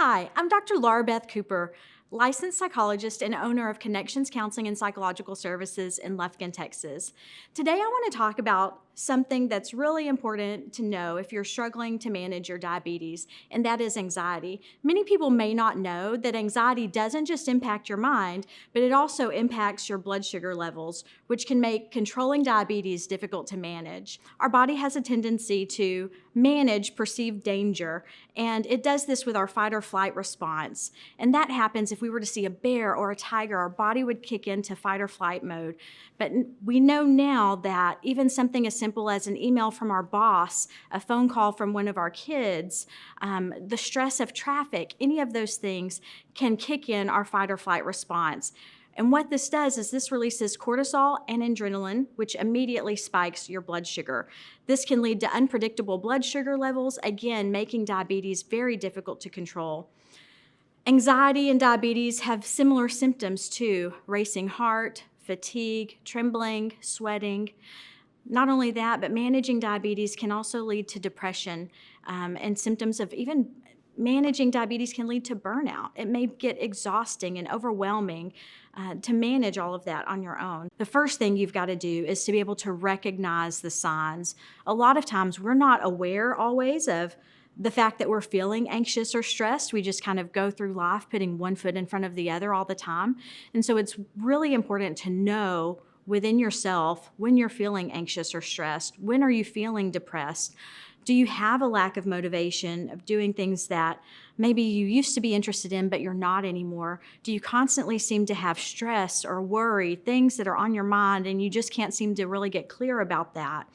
Hi, I'm Dr. Laura Beth Cooper, licensed psychologist and owner of Connections Counseling and Psychological Services in Lufkin, Texas. Today I want to talk about something that's really important to know if you're struggling to manage your diabetes, and that is anxiety. Many people may not know that anxiety doesn't just impact your mind, but it also impacts your blood sugar levels, which can make controlling diabetes difficult to manage. Our body has a tendency to manage perceived danger, and it does this with our fight or flight response. And that happens if we were to see a bear or a tiger, our body would kick into fight or flight mode. But we know now that even something as simple as an email from our boss, a phone call from one of our kids, the stress of traffic, any of those things can kick in our fight or flight response. And what this does is this releases cortisol and adrenaline, which immediately spikes your blood sugar. This can lead to unpredictable blood sugar levels, again, making diabetes very difficult to control. Anxiety and diabetes have similar symptoms too: racing heart, fatigue, trembling, sweating. Not only that, but managing diabetes can also lead to depression, and symptoms of even managing diabetes can lead to burnout. It may get exhausting and overwhelming to manage all of that on your own. The first thing you've got to do is to be able to recognize the signs. A lot of times we're not aware always of the fact that we're feeling anxious or stressed. We just kind of go through life putting one foot in front of the other all the time. And so it's really important to know within yourself when you're feeling anxious or stressed. When are you feeling depressed? Do you have a lack of motivation of doing things that maybe you used to be interested in but you're not anymore? Do you constantly seem to have stress or worry, things that are on your mind, and you just can't seem to really get clear about that?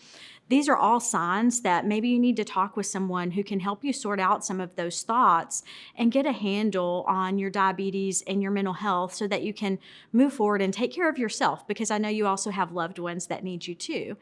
These are all signs that maybe you need to talk with someone who can help you sort out some of those thoughts and get a handle on your diabetes and your mental health so that you can move forward and take care of yourself, because I know you also have loved ones that need you too.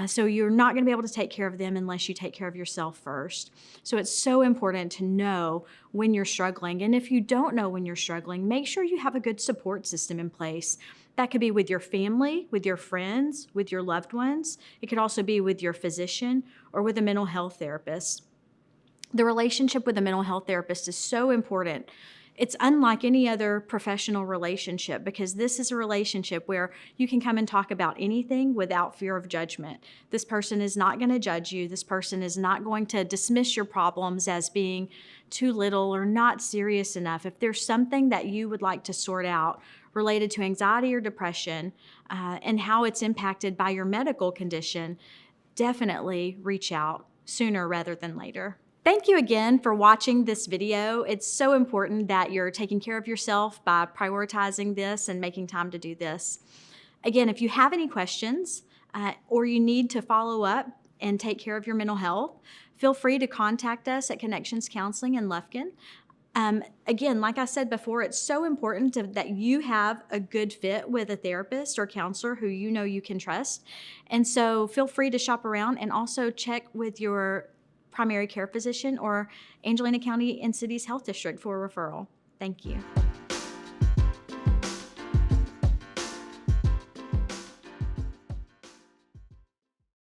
So you're not going to be able to take care of them unless you take care of yourself first. So it's so important to know when you're struggling. And if you don't know when you're struggling, make sure you have a good support system in place. That could be with your family, with your friends, with your loved ones. It could also be with your physician or with a mental health therapist. The relationship with a mental health therapist is so important. It's unlike any other professional relationship, because this is a relationship where you can come and talk about anything without fear of judgment. This person is not going to judge you. This person is not going to dismiss your problems as being too little or not serious enough. If there's something that you would like to sort out related to anxiety or depression and how it's impacted by your medical condition, definitely reach out sooner rather than later. Thank you again for watching this video. It's so important that you're taking care of yourself by prioritizing this and making time to do this. Again, if you have any questions or you need to follow up and take care of your mental health, feel free to contact us at Connections Counseling in Lufkin. Again, like I said before, it's so important that you have a good fit with a therapist or counselor who you know you can trust. And so feel free to shop around and also check with your primary care physician or Angelina County and City's Health District for a referral. Thank you.